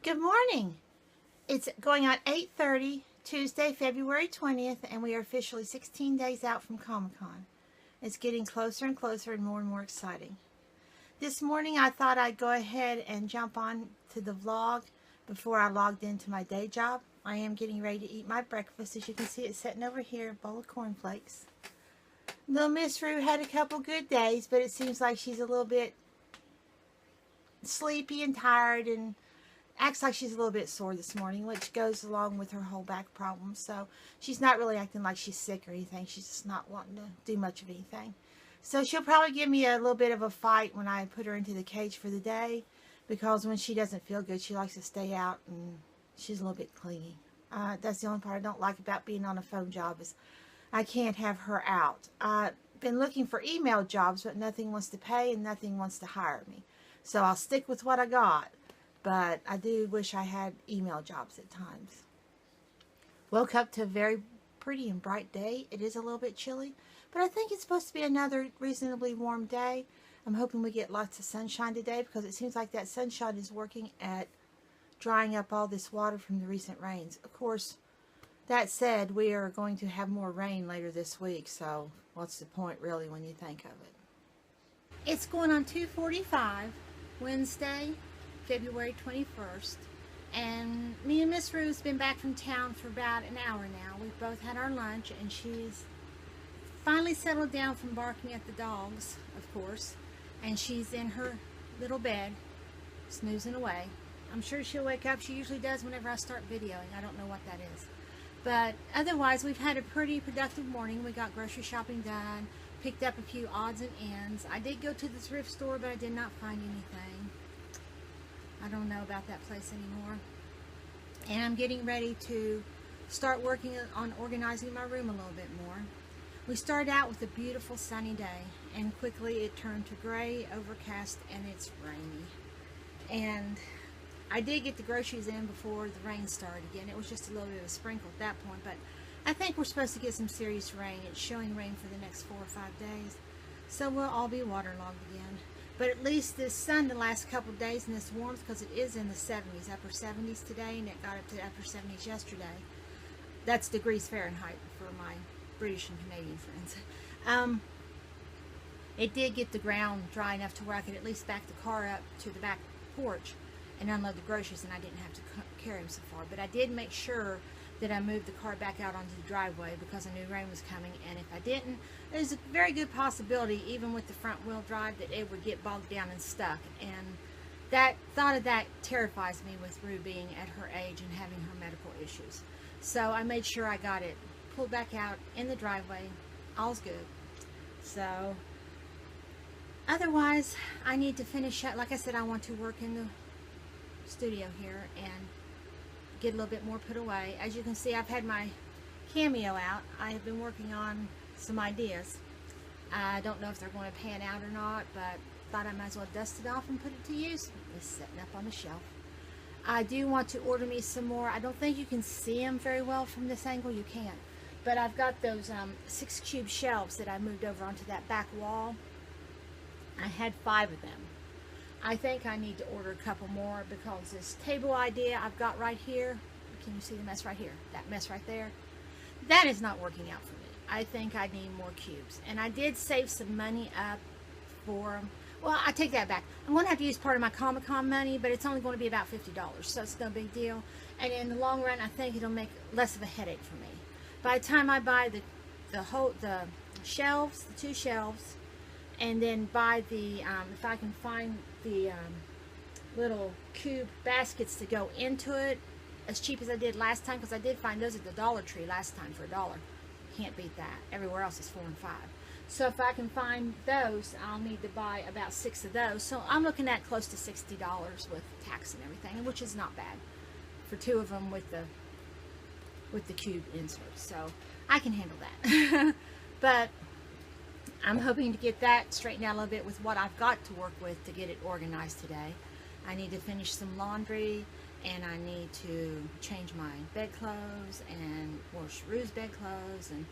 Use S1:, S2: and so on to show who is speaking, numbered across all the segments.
S1: Good morning. It's going on 8:30, Tuesday, February 20th, and we are officially 16 days out from Comic-Con. It's getting closer and closer and more exciting. This morning I thought I'd go ahead and jump on to the vlog before I logged into my day job. I am getting ready to eat my breakfast. As you can see, it's sitting over here, a bowl of cornflakes. Little Miss Rue had a couple good days, but it seems like she's a little bit sleepy and tired and acts like she's a little bit sore this morning, which goes along with her whole back problem. So she's not really acting like she's sick or anything. She's just not wanting to do much of anything. So she'll probably give me a little bit of a fight when I put her into the cage for the day, because when she doesn't feel good, she likes to stay out and she's a little bit clingy. That's the only part I don't like about being on a phone job, is I can't have her out. I've been looking for email jobs, but nothing wants to pay and nothing wants to hire me. So I'll stick with what I got. But I do wish I had email jobs at times. Woke up to a very pretty and bright day. It is a little bit chilly, but I think it's supposed to be another reasonably warm day. I'm hoping we get lots of sunshine today, because it seems like that sunshine is working at drying up all this water from the recent rains. Of course, that said, we are going to have more rain later this week, so what's the point really when you think of it? It's going on 2:45, Wednesday, February 21st, and me and Miss Rue's been back from town for about an hour now. We've both had our lunch, and she's finally settled down from barking at the dogs, of course, and she's in her little bed, snoozing away. I'm sure she'll wake up. She usually does whenever I start videoing. I don't know what that is. But otherwise, we've had a pretty productive morning. We got grocery shopping done, picked up a few odds and ends. I did go to the thrift store, but I did not find anything. I don't know about that place anymore. And I'm getting ready to start working on organizing my room a little bit more. We started out with a beautiful sunny day, and quickly it turned to gray, overcast, and it's rainy. And I did get the groceries in before the rain started again. It was just a little bit of a sprinkle at that point, but I think we're supposed to get some serious rain. It's showing rain for the next 4 or 5 days, so we'll all be waterlogged again. But at least this sun the last couple of days, and this warmth, because it is in the 70s, upper 70s today, and it got up to upper 70s yesterday. That's degrees Fahrenheit for my British and Canadian friends. It did get the ground dry enough to where I could at least back the car up to the back porch and unload the groceries, and I didn't have to carry them so far. But I did make sure that I moved the car back out onto the driveway, because I knew rain was coming, and if I didn't, there's a very good possibility, even with the front wheel drive, that it would get bogged down and stuck. And that thought of that terrifies me, with Rue being at her age and having her medical issues. So I made sure I got it pulled back out in the driveway. All's good. So otherwise, I need to finish up. Like I said, I want to work in the studio here and get a little bit more put away. As you can see, I've had my Cameo out. I have been working on some ideas. I don't know if they're going to pan out or not, but thought I might as well dust it off and put it to use. It's sitting up on the shelf. I do want to order me some more. I don't think you can see them very well from this angle. You can't. But I've got those 6 cube shelves that I moved over onto that back wall. I had 5 of them. I think I need to order a couple more, because this table idea I've got right here, can you see the mess right here? That mess right there? That is not working out for me. I think I need more cubes. And I did save some money up for, well, I take that back. I'm going to have to use part of my Comic-Con money, but it's only going to be about $50, so it's no big deal. And in the long run, I think it'll make less of a headache for me. By the time I buy the shelves, the 2 shelves, and then buy the, if I can find the little cube baskets to go into it, as cheap as I did last time, because I did find those at the Dollar Tree last time for $1. Can't beat that. Everywhere else is $4 and $5. So if I can find those, I'll need to buy about 6 of those. So I'm looking at close to $60 with tax and everything, which is not bad for 2 of them with the cube inserts. So I can handle that. But I'm hoping to get that straightened out a little bit with what I've got to work with to get it organized today. I need to finish some laundry, and I need to change my bedclothes and wash Rue's bedclothes. And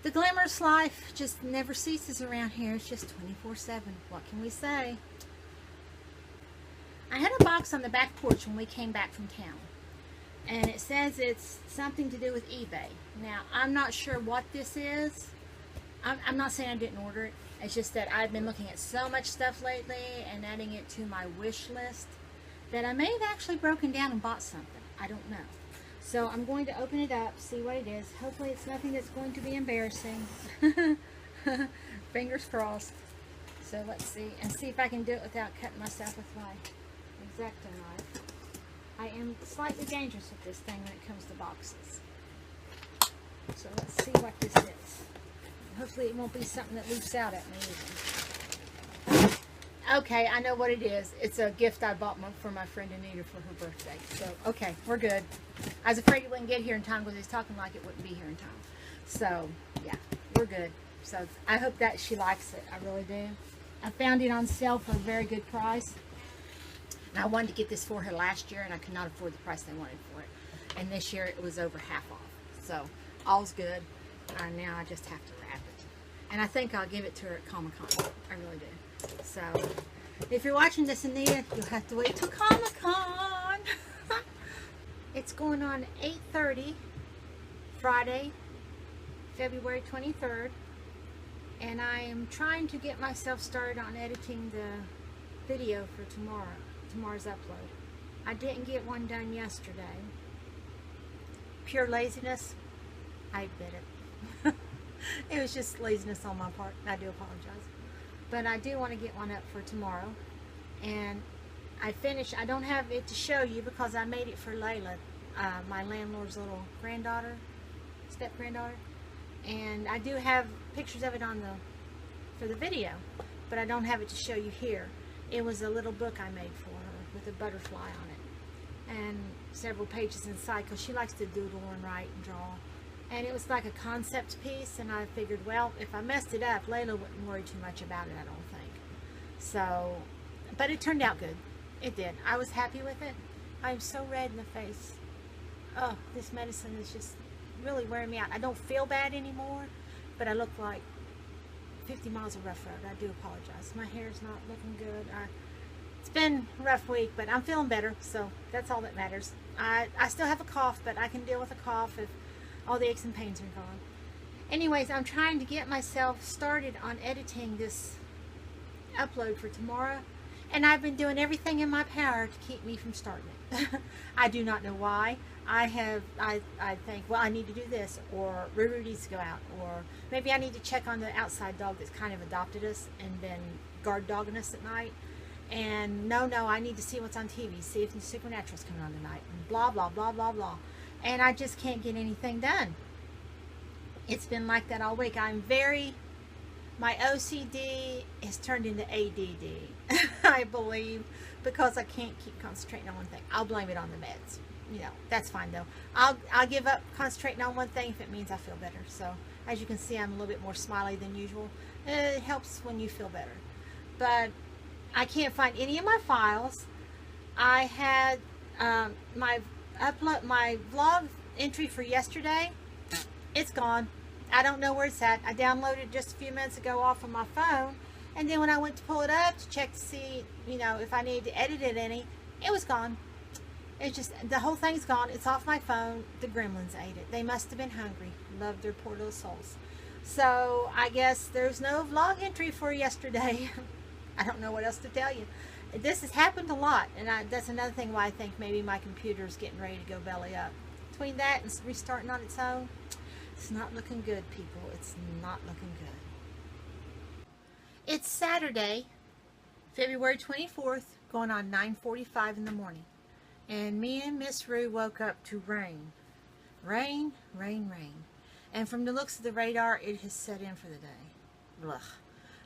S1: the glamorous life just never ceases around here. It's just 24/7. What can we say? I had a box on the back porch when we came back from town, and it says it's something to do with eBay. Now, I'm not sure what this is. I'm not saying I didn't order it. It's just that I've been looking at so much stuff lately and adding it to my wish list that I may have actually broken down and bought something. I don't know. So I'm going to open it up, see what it is. Hopefully it's nothing that's going to be embarrassing. Fingers crossed. So let's see, and see if I can do it without cutting myself with my X-Acto knife. I am slightly dangerous with this thing when it comes to boxes. So let's see what this is. Hopefully it won't be something that leaps out at me either. Okay, I know what it is. It's a gift I bought for my friend Anita for her birthday. So, okay, we're good. I was afraid it wouldn't get here in time because he's talking like it wouldn't be here in time. So, yeah, we're good. So, I hope that she likes it. I really do. I found it on sale for a very good price. And I wanted to get this for her last year, and I could not afford the price they wanted for it. And this year, it was over half off. So, all's good. Now I just have to wrap it. And I think I'll give it to her at Comic-Con. I really do. So, if you're watching this, Anita, you'll have to wait till Comic-Con. It's going on 8:30, Friday, February 23rd. And I am trying to get myself started on editing the video for tomorrow's upload. I didn't get one done yesterday. Pure laziness. I admit it. It was just laziness on my part. I do apologize. But I do want to get one up for tomorrow. And I don't have it to show you because I made it for Layla, my landlord's little granddaughter, step-granddaughter. And I do have pictures of it for the video, but I don't have it to show you here. It was a little book I made for her with a butterfly on it and several pages inside because she likes to doodle and write and draw. And it was like a concept piece, and I figured, well, if I messed it up, Layla wouldn't worry too much about it, I don't think. So, but it turned out good. It did. I was happy with it. I'm so red in the face. Oh, this medicine is just really wearing me out. I don't feel bad anymore, but I look like 50 miles of rough road. I do apologize. My hair's not looking good. It's been a rough week, but I'm feeling better, so that's all that matters. I still have a cough, but I can deal with a cough if all the aches and pains are gone. Anyways, I'm trying to get myself started on editing this upload for tomorrow, and I've been doing everything in my power to keep me from starting it. I do not know why. I think, well, I need to do this, or Ruru needs to go out, or maybe I need to check on the outside dog that's kind of adopted us and been guard dogging us at night. And no, I need to see what's on TV, see if the Supernatural's coming on tonight, and blah, blah, blah, blah, blah. And I just can't get anything done. It's been like that all week. My OCD has turned into ADD, I believe, because I can't keep concentrating on one thing. I'll blame it on the meds. You know, that's fine though. I'll give up concentrating on one thing if it means I feel better. So, as you can see, I'm a little bit more smiley than usual. It helps when you feel better. But I can't find any of my files. I had my vlog entry for yesterday. It's gone. I don't know where it's at. I downloaded it just a few minutes ago off of my phone, and then when I went to pull it up to check to see, you know, if I needed to edit it any, it was gone. It's just, the whole thing's gone. It's off my phone. The gremlins ate it. They must have been hungry. Loved their poor little souls. So I guess there's no vlog entry for yesterday. I don't know what else to tell you. This has happened a lot, and that's another thing why I think maybe my computer's getting ready to go belly up. Between that and restarting on its own, it's not looking good, people. It's not looking good. It's Saturday, February 24th, going on 9:45 in the morning. And me and Miss Rue woke up to rain. Rain, rain, rain. And from the looks of the radar, it has set in for the day. Blah.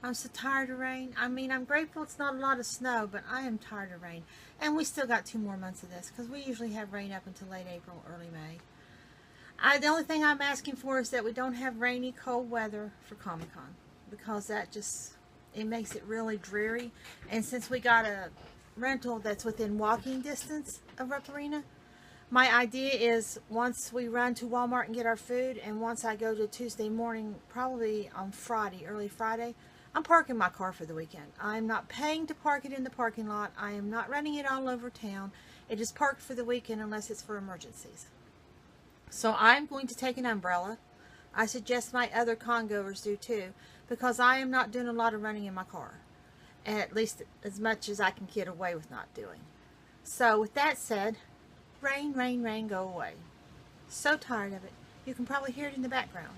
S1: I'm so tired of rain. I mean, I'm grateful it's not a lot of snow, but I am tired of rain. And we still got 2 more months of this, because we usually have rain up until late April, early May. The only thing I'm asking for is that we don't have rainy, cold weather for Comic-Con, because that just, it makes it really dreary. And since we got a rental that's within walking distance of Rupp Arena, my idea is once we run to Walmart and get our food, and once I go to Tuesday morning, probably on Friday, early Friday, I'm parking my car for the weekend. I'm not paying to park it in the parking lot. I am not running it all over town. It is parked for the weekend unless it's for emergencies. So I'm going to take an umbrella. I suggest my other congoers do too, because I am not doing a lot of running in my car. At least as much as I can get away with not doing. So with that said, rain, rain, rain, go away. So tired of it. You can probably hear it in the background.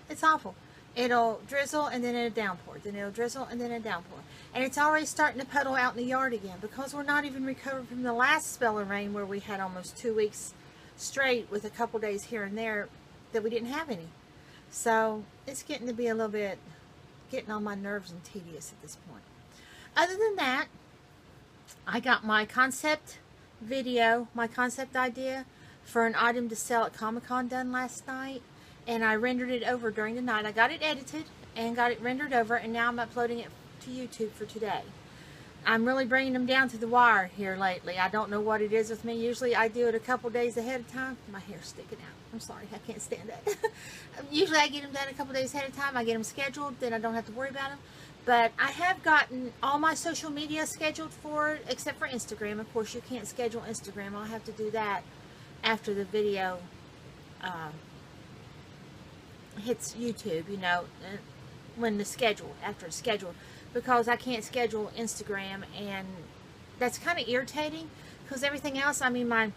S1: It's awful. It'll drizzle and then it'll downpour. Then it'll drizzle and then it'll downpour. And it's already starting to puddle out in the yard again because we're not even recovered from the last spell of rain where we had almost 2 weeks straight with a couple days here and there that we didn't have any. So it's getting to be a little bit getting on my nerves and tedious at this point. Other than that, I got my concept video, my concept idea for an item to sell at Comic-Con done last night, and I rendered it over during the night. I got it edited and got it rendered over, and now I'm uploading it to YouTube for today. I'm really bringing them down to the wire here lately. I don't know what it is with me. Usually I do it a couple days ahead of time. My hair's sticking out. I'm sorry, I can't stand that. Usually I get them done a couple days ahead of time. I get them scheduled, then I don't have to worry about them. But I have gotten all my social media scheduled for it, except for Instagram. Of course, you can't schedule Instagram. I'll have to do that after the video hits YouTube, you know, when the schedule, after it's scheduled. Because I can't schedule Instagram, and that's kind of irritating because everything else, I mean, my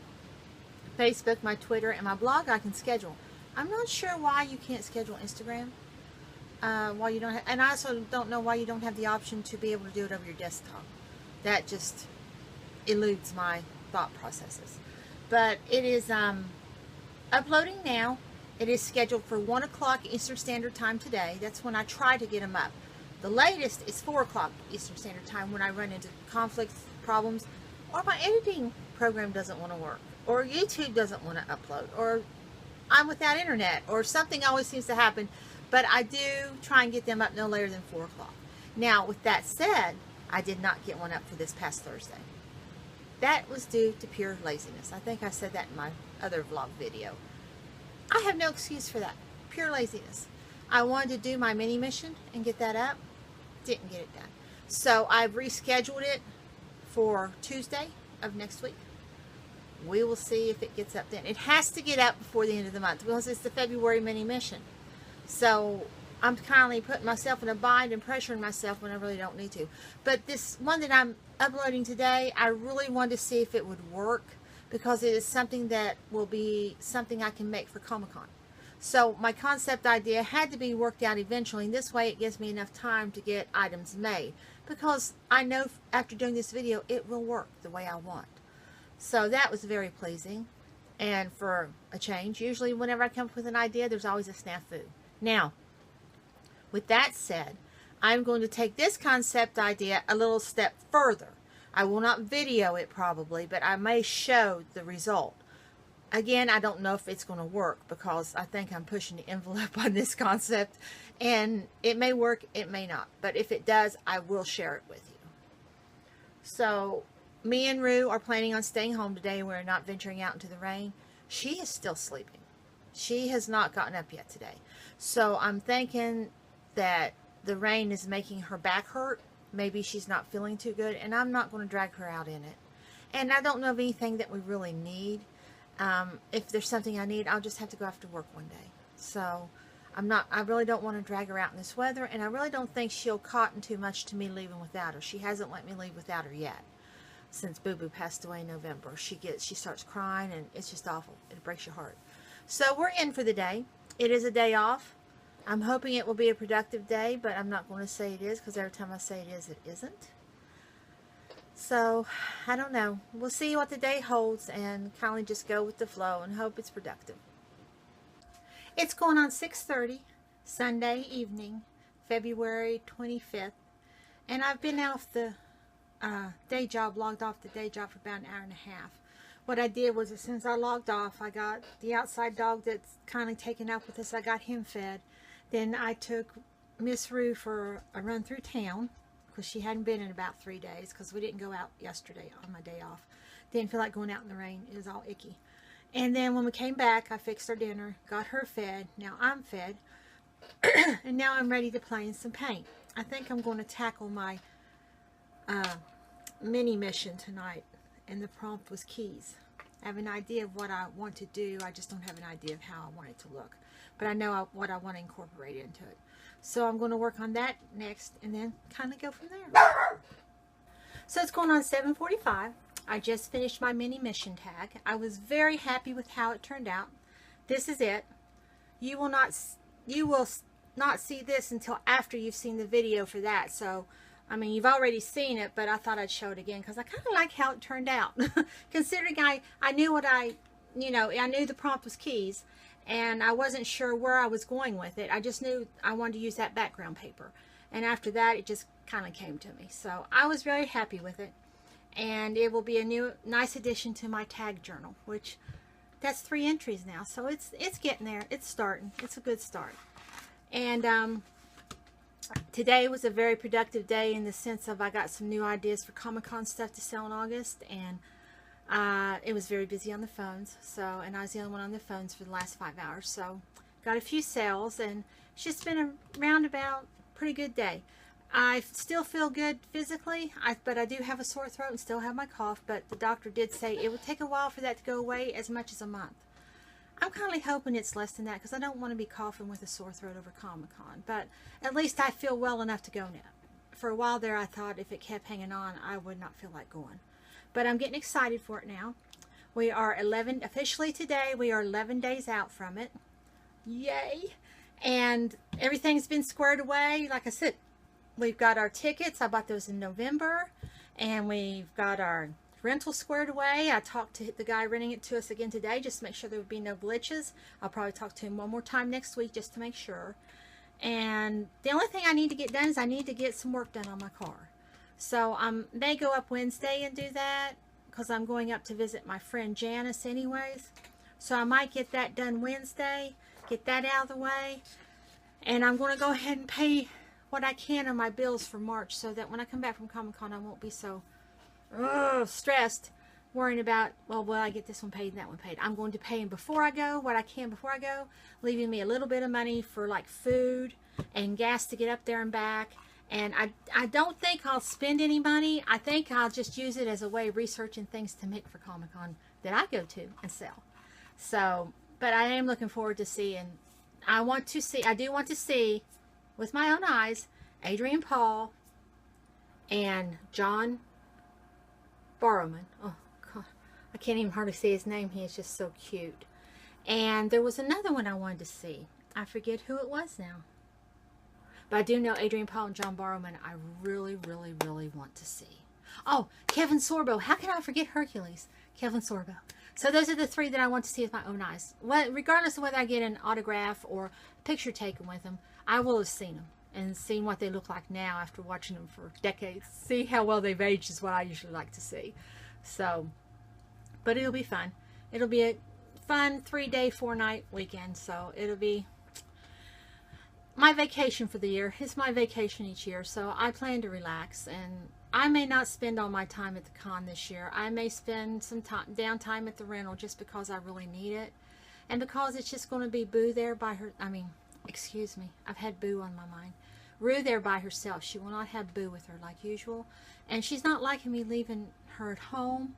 S1: Facebook, my Twitter, and my blog I can schedule. I'm not sure why you can't schedule Instagram. Why you don't have, and I also don't know why you don't have the option to be able to do it over your desktop. That just eludes my thought processes. But it is uploading now. It is scheduled for 1 o'clock Eastern Standard Time today. That's when I try to get them up. The latest is 4 o'clock Eastern Standard Time when I run into conflicts, problems, or my editing program doesn't want to work, or YouTube doesn't want to upload, or I'm without internet, or something always seems to happen. But I do try and get them up no later than 4 o'clock. Now, with that said, I did not get one up for this past Thursday. That was due to pure laziness. I think I said that in my other vlog video. I have no excuse for that. Pure laziness. I wanted to do my mini mission and get that up. Didn't get it done. So I've rescheduled it for Tuesday of next week. We will see if it gets up then. It has to get up before the end of the month because it's the February mini mission. So I'm kindly putting myself in a bind and pressuring myself when I really don't need to. But this one that I'm uploading today, I really wanted to see if it would work because it is something that will be something I can make for Comic-Con. So my concept idea had to be worked out eventually, and this way it gives me enough time to get items made because I know after doing this video it will work the way I want. So that was very pleasing, and for a change, usually whenever I come up with an idea there's always a snafu. Now, with that said, I'm going to take this concept idea a little step further. I will not video it probably, but I may show the result. Again, I don't know if it's going to work because I think I'm pushing the envelope on this concept, and it may work, it may not. But if it does, I will share it with you. So, me and Rue are planning on staying home today. We're not venturing out into the rain. She is still sleeping. She has not gotten up yet today. So, I'm thinking that the rain is making her back hurt. Maybe she's not feeling too good, and I'm not going to drag her out in it. And I don't know of anything that we really need. If there's something I need, I'll just have to go after work one day. So I really don't want to drag her out in this weather, and I really don't think she'll cotton too much to me leaving without her. She hasn't let me leave without her yet since Boo Boo passed away in November. She starts crying, and it's just awful. It breaks your heart. So we're in for the day. It is a day off. I'm hoping it will be a productive day, but I'm not going to say it is because every time I say it is, it isn't. So, I don't know. We'll see what the day holds and kindly just go with the flow and hope it's productive. It's going on 6:30 Sunday evening, February 25th. And I've been off the day job, logged off the day job for about an hour and a half. What I did was as soon as I logged off, I got the outside dog that's kindly taken up with us. I got him fed. Then I took Miss Rue for a run through town, because she hadn't been in about 3 days, because we didn't go out yesterday on my day off. Didn't feel like going out in the rain. It was all icky. And then when we came back, I fixed her dinner, got her fed. Now I'm fed. And now I'm ready to play in some paint. I think I'm going to tackle my mini mission tonight, and the prompt was keys. I have an idea of what I want to do. I just don't have an idea of how I want it to look. But I know what I want to incorporate into it. So I'm going to work on that next and then kind of go from there. So it's going on 7:45. I just finished my mini mission tag. I was very happy with how it turned out. This is it. You will not see this until after you've seen the video for that. So I mean, you've already seen it, but I thought I'd show it again because I kind of like how it turned out. Considering I knew what I knew the prompt was keys, and I wasn't sure where I was going with it. I just knew I wanted to use that background paper. And after that, it just kind of came to me. So I was very happy with it. And it will be a new, nice addition to my tag journal, which that's 3 entries now. So it's getting there. It's starting. It's a good start. And today was a very productive day in the sense of I got some new ideas for Comic-Con stuff to sell in August, and it was very busy on the phones. So, and I was the only one on the phones for the last 5 hours. So, got a few sales, and it's just been a roundabout pretty good day. I still feel good physically, but I do have a sore throat and still have my cough. But the doctor did say it would take a while for that to go away, as much as a month. I'm kind of hoping it's less than that because I don't want to be coughing with a sore throat over Comic-Con. But at least I feel well enough to go now. For a while there, I thought if it kept hanging on, I would not feel like going. But I'm getting excited for it now. We are officially today, we are 11 days out from it. Yay! And everything's been squared away. Like I said, we've got our tickets. I bought those in November. And we've got our rental squared away. I talked to the guy renting it to us again today just to make sure there would be no glitches. I'll probably talk to him one more time next week just to make sure. And the only thing I need to get done is I need to get some work done on my car. So I may go up Wednesday and do that because I'm going up to visit my friend Janice anyways. So I might get that done Wednesday, get that out of the way. And I'm going to go ahead and pay what I can on my bills for March so that when I come back from Comic-Con I won't be so stressed worrying about, well, will I get this one paid and that one paid. I'm going to pay them before I go, what I can before I go, leaving me a little bit of money for like food and gas to get up there and back. And I don't think I'll spend any money. I think I'll just use it as a way of researching things to make for Comic-Con that I go to and sell. So, but I am looking forward to seeing, I do want to see with my own eyes Adrian Paul and John Barrowman. Oh God, I can't even hardly say his name. He is just so cute. And there was another one I wanted to see. I forget who it was now. But I do know Adrian Paul and John Barrowman I really, really, really want to see. Oh, Kevin Sorbo. How can I forget Hercules? Kevin Sorbo. So those are the 3 that I want to see with my own eyes. Regardless of whether I get an autograph or a picture taken with them, I will have seen them and seen what they look like now after watching them for decades. See how well they've aged is what I usually like to see. So, but it'll be fun. It'll be a fun 3-day, 4-night weekend. So it'll be my vacation for the year. It's my vacation each year. So I plan to relax, and I may not spend all my time at the con this year. I may spend some downtime at the rental just because I really need it. And because it's just going to be Boo there by her, excuse me, I've had Boo on my mind. Rue there by herself. She will not have Boo with her like usual. And she's not liking me leaving her at home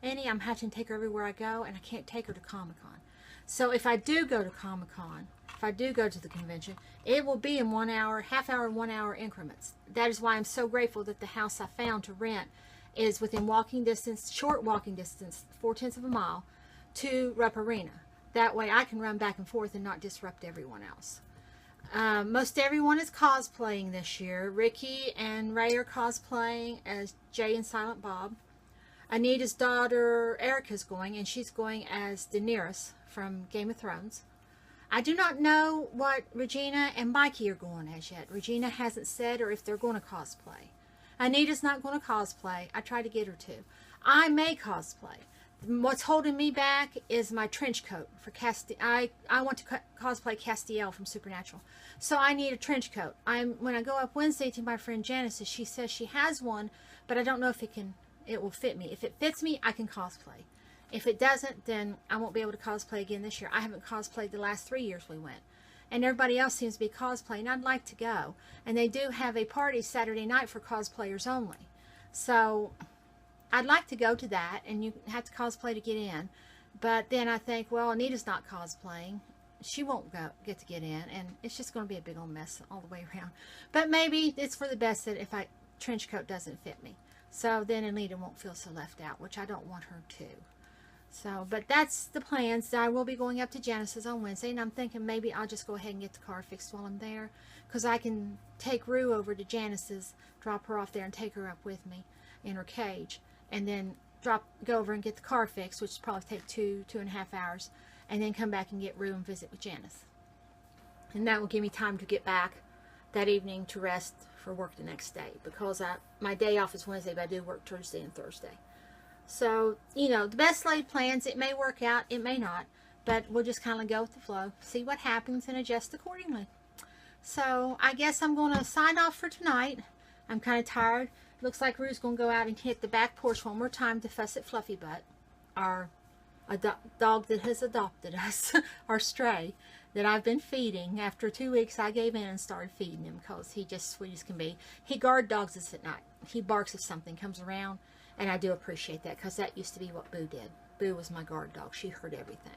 S1: any. I'm having to take her everywhere I go, and I can't take her to Comic-Con. So if I do go to Comic-Con, if I do go to the convention, it will be in 1 hour, half-hour, 1-hour increments. That is why I'm so grateful that the house I found to rent is within walking distance, short walking distance, 0.4 of a mile, to Rupp Arena. That way I can run back and forth and not disrupt everyone else. Most everyone is cosplaying this year. Ricky and Ray are cosplaying as Jay and Silent Bob. Anita's daughter Erica's going, and she's going as Daenerys from Game of Thrones. I do not know what Regina and Mikey are going as yet. Regina hasn't said or if they're going to cosplay. Anita's not going to cosplay. I tried to get her to. I may cosplay. What's holding me back is my trench coat for I want to cosplay Castiel from Supernatural. So I need a trench coat. When I go up Wednesday to my friend Janice's, she says she has one, but I don't know if it will fit me. If it fits me, I can cosplay. If it doesn't, then I won't be able to cosplay again this year. I haven't cosplayed the last 3 years we went.
S2: and everybody else seems to be cosplaying. I'd like to go. And they do have a party Saturday night for cosplayers only. So I'd like to go to that, and you have to cosplay to get in. But then I think, well, Anita's not cosplaying. She won't get to get in, and it's just going to be a big old mess all the way around. But maybe it's for the best that if I trench coat doesn't fit me. So then Anita won't feel so left out, which I don't want her to. So, but that's the plans. I will be going up to Janice's on Wednesday, and I'm thinking maybe I'll just go ahead and get the car fixed while I'm there, because I can take Rue over to Janice's, drop her off there, and take her up with me in her cage, and then go over and get the car fixed, which will probably take 2.5 hours, and then come back and get Rue and visit with Janice. And that will give me time to get back that evening to rest for work the next day, because my day off is Wednesday, but I do work Tuesday and Thursday. So, you know, the best laid plans, it may work out, it may not, but we'll just kind of go with the flow, see what happens, and adjust accordingly. So, I guess I'm going to sign off for tonight. I'm kind of tired. Looks like Rue's going to go out and hit the back porch one more time to fuss at Fluffy Butt, our dog that has adopted us, our stray, that I've been feeding. After 2 weeks, I gave in and started feeding him, because he just sweet as can be. He guard dogs us at night. He barks if something comes around. And I do appreciate that, because that used to be what Boo did. Boo was my guard dog. She heard everything.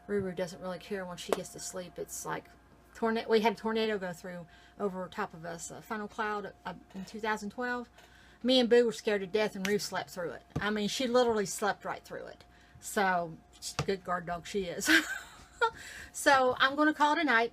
S2: Ruru doesn't really care when she gets to sleep. It's like we had a tornado go through over top of us, a funnel cloud in 2012. Me and Boo were scared to death, and Rue slept through it. I mean, she literally slept right through it. So, good guard dog she is. So, I'm going to call it a night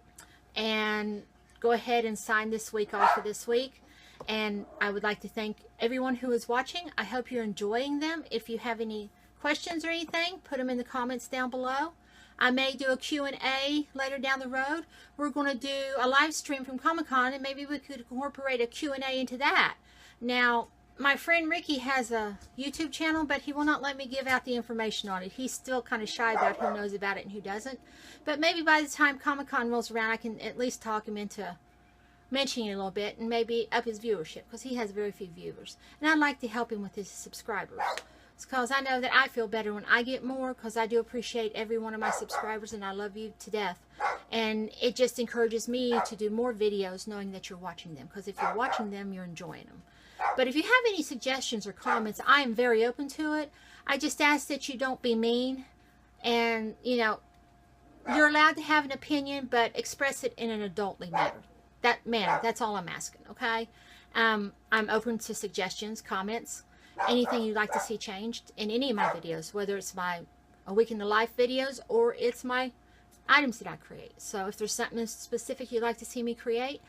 S2: and go ahead and sign this week off for this week. And I would like to thank everyone who is watching. I hope you're enjoying them. If you have any questions or anything, put them in the comments down below. I may do a Q&A later down the road. We're going to do a live stream from Comic-Con, and maybe we could incorporate a Q&A into that. Now, my friend Ricky has a YouTube channel, but he will not let me give out the information on it. He's still kind of shy about who knows about it and who doesn't. But maybe by the time Comic-Con rolls around, I can at least talk him into mentioning it a little bit, and maybe up his viewership, because he has very few viewers, and I'd like to help him with his subscribers. It's because I know that I feel better when I get more, because I do appreciate every one of my subscribers, and I love you to death, and it just encourages me to do more videos knowing that you're watching them, because if you're watching them, you're enjoying them. But if you have any suggestions or comments, I am very open to it. I just ask that you don't be mean, and you know, you're allowed to have an opinion, but express it in an adultly manner. That's all I'm asking, okay? I'm open to suggestions, comments, anything you'd like to see changed in any of my videos, whether it's my A Week in the Life videos or it's my items that I create. So if there's something specific you'd like to see me create,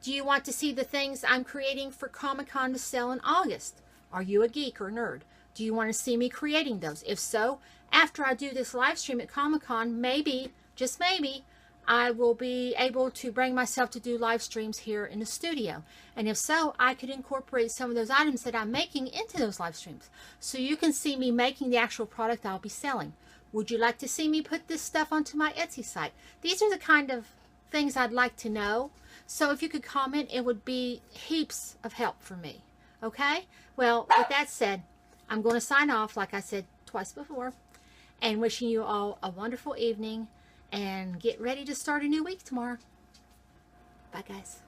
S2: do you want to see the things I'm creating for Comic-Con to sell in August? Are you a geek or nerd? Do you want to see me creating those? If so, after I do this live stream at Comic-Con, maybe, just maybe, I will be able to bring myself to do live streams here in the studio. And if so, I could incorporate some of those items that I'm making into those live streams. So you can see me making the actual product I'll be selling. Would you like to see me put this stuff onto my Etsy site? These are the kind of things I'd like to know. So if you could comment, it would be heaps of help for me. Okay? Well, with that said, I'm going to sign off, like I said twice before, and wishing you all a wonderful evening. And get ready to start a new week tomorrow. Bye, guys.